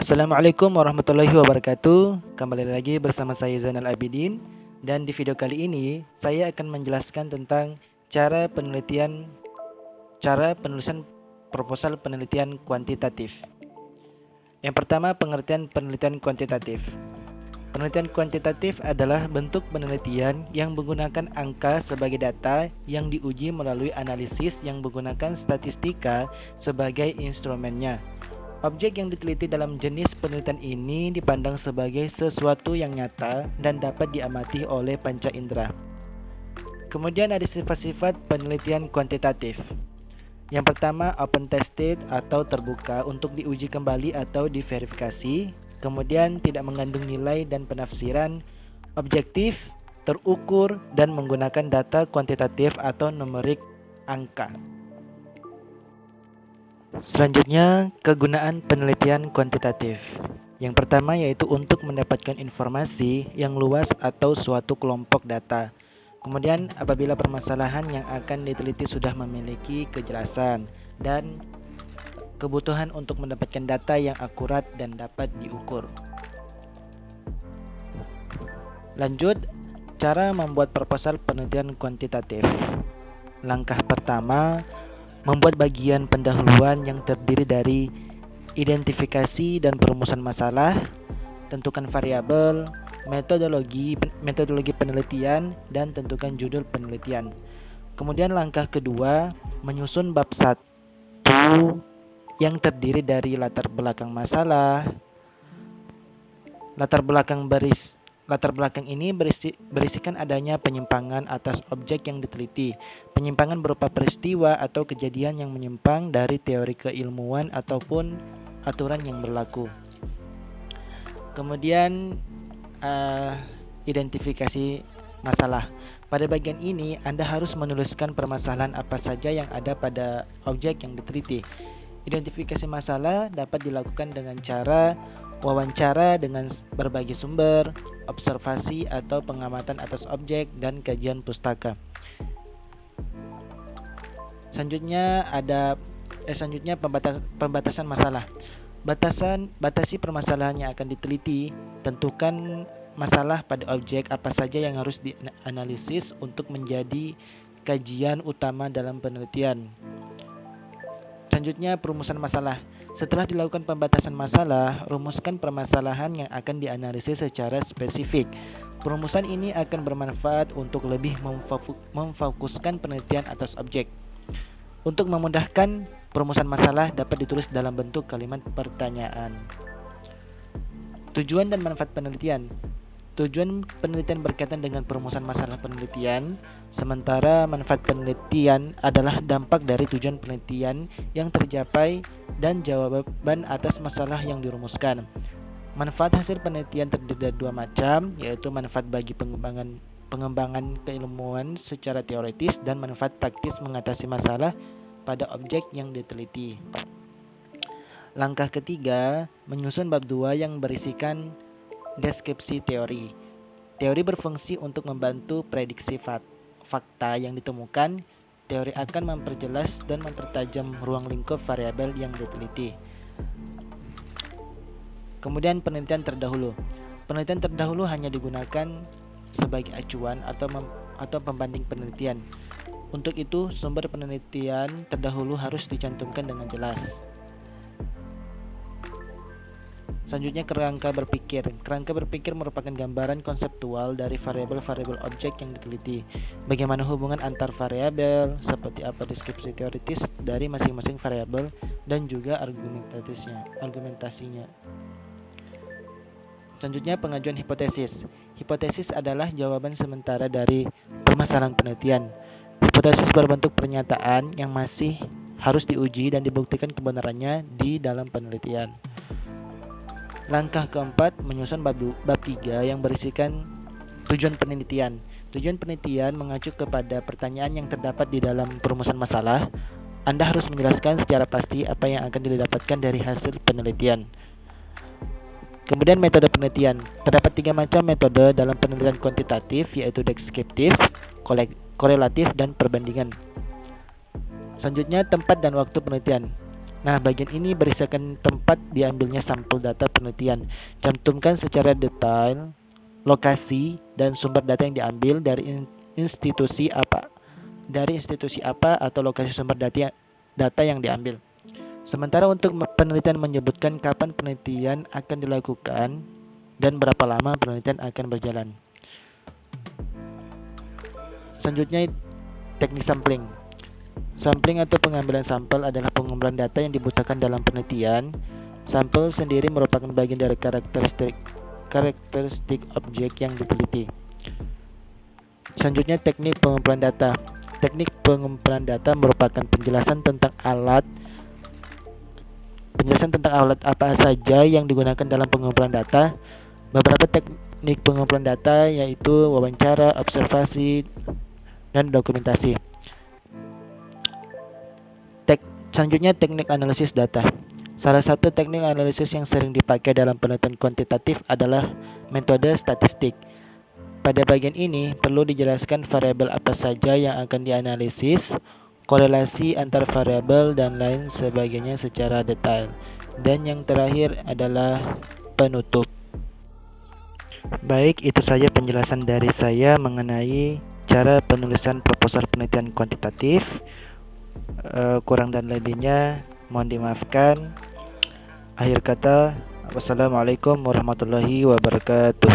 Assalamualaikum warahmatullahi wabarakatuh. Kembali lagi bersama saya Zainal Abidin. Dan di video kali ini saya akan menjelaskan tentang cara penulisan proposal penelitian kuantitatif. Yang pertama, pengertian penelitian kuantitatif. Penelitian kuantitatif adalah bentuk penelitian yang menggunakan angka sebagai data yang diuji melalui analisis yang menggunakan statistika sebagai instrumennya. Objek yang diteliti dalam jenis penelitian ini dipandang sebagai sesuatu yang nyata dan dapat diamati oleh panca indera. Kemudian ada sifat-sifat penelitian kuantitatif. Yang pertama, open tested atau terbuka untuk diuji kembali atau diverifikasi. Kemudian tidak mengandung nilai dan penafsiran, objektif, terukur, dan menggunakan data kuantitatif atau numerik angka. Selanjutnya, kegunaan penelitian kuantitatif. Yang pertama yaitu untuk mendapatkan informasi yang luas atau suatu kelompok data. Kemudian, apabila permasalahan yang akan diteliti sudah memiliki kejelasan dan kebutuhan untuk mendapatkan data yang akurat dan dapat diukur. Lanjut, cara membuat proposal penelitian kuantitatif. Langkah pertama, membuat bagian pendahuluan yang terdiri dari identifikasi dan perumusan masalah, tentukan variabel, metodologi penelitian, dan tentukan judul penelitian. Kemudian langkah kedua, menyusun bab 1 yang terdiri dari latar belakang masalah. Latar belakang ini berisikan adanya penyimpangan atas objek yang diteliti. Penyimpangan berupa peristiwa atau kejadian yang menyimpang dari teori keilmuan ataupun aturan yang berlaku. Kemudian identifikasi masalah. Pada bagian ini Anda harus menuliskan permasalahan apa saja yang ada pada objek yang diteliti. Identifikasi masalah dapat dilakukan dengan cara wawancara dengan berbagai sumber, observasi atau pengamatan atas objek, dan kajian pustaka. Selanjutnya pembatasan masalah. Batasi permasalahan yang akan diteliti. Tentukan masalah pada objek apa saja yang harus dianalisis untuk menjadi kajian utama dalam penelitian. Selanjutnya, perumusan masalah. Setelah dilakukan pembatasan masalah, rumuskan permasalahan yang akan dianalisis secara spesifik. Perumusan ini akan bermanfaat untuk lebih memfokuskan penelitian atas objek. Untuk memudahkan, perumusan masalah dapat ditulis dalam bentuk kalimat pertanyaan. Tujuan dan manfaat penelitian. Tujuan penelitian berkaitan dengan perumusan masalah penelitian, sementara manfaat penelitian adalah dampak dari tujuan penelitian yang tercapai dan jawaban atas masalah yang dirumuskan. Manfaat hasil penelitian terdiri dari dua macam, yaitu manfaat bagi pengembangan keilmuan secara teoritis dan manfaat praktis mengatasi masalah pada objek yang diteliti. Langkah ketiga, menyusun bab 2 yang berisikan deskripsi teori. Teori berfungsi untuk membantu prediksi fakta yang ditemukan. Teori akan memperjelas dan mempertajam ruang lingkup variabel yang diteliti. Kemudian penelitian terdahulu. Penelitian terdahulu hanya digunakan sebagai acuan atau pembanding penelitian. Untuk itu, sumber penelitian terdahulu harus dicantumkan dengan jelas. Selanjutnya, kerangka berpikir. Kerangka berpikir merupakan gambaran konseptual dari variabel-variabel objek yang diteliti. Bagaimana hubungan antar variabel, seperti apa deskripsi teoritis dari masing-masing variabel, dan juga argumentasinya. Selanjutnya, pengajuan hipotesis. Hipotesis adalah jawaban sementara dari permasalahan penelitian. Hipotesis berbentuk pernyataan yang masih harus diuji dan dibuktikan kebenarannya di dalam penelitian. Langkah keempat, menyusun bab 3 yang berisikan tujuan penelitian. Tujuan penelitian mengacu kepada pertanyaan yang terdapat di dalam perumusan masalah. Anda harus menjelaskan secara pasti apa yang akan didapatkan dari hasil penelitian. Kemudian metode penelitian. Terdapat 3 macam metode dalam penelitian kuantitatif, yaitu deskriptif, korelatif, dan perbandingan. Selanjutnya, tempat dan waktu penelitian. Nah, bagian ini berisikan tempat diambilnya sampel data penelitian. Cantumkan secara detail lokasi dan sumber data yang diambil dari institusi apa. Dari institusi apa atau lokasi sumber data yang diambil. Sementara untuk penelitian menyebutkan kapan penelitian akan dilakukan dan berapa lama penelitian akan berjalan. Selanjutnya, teknik sampling. Sampling atau pengambilan sampel adalah pengumpulan data yang dibutuhkan dalam penelitian. Sampel sendiri merupakan bagian dari karakteristik objek yang diteliti. Selanjutnya, teknik pengumpulan data. Teknik pengumpulan data merupakan penjelasan tentang alat apa saja yang digunakan dalam pengumpulan data. Beberapa teknik pengumpulan data yaitu wawancara, observasi, dan dokumentasi. Selanjutnya, teknik analisis data. Salah satu teknik analisis yang sering dipakai dalam penelitian kuantitatif adalah metode statistik. Pada bagian ini, perlu dijelaskan variabel apa saja yang akan dianalisis, korelasi antar variabel, dan lain sebagainya secara detail. Dan yang terakhir adalah penutup. Baik, itu saja penjelasan dari saya mengenai cara penulisan proposal penelitian kuantitatif. Kurang dan lebihnya mohon dimaafkan. Akhir kata, wassalamualaikum warahmatullahi wabarakatuh.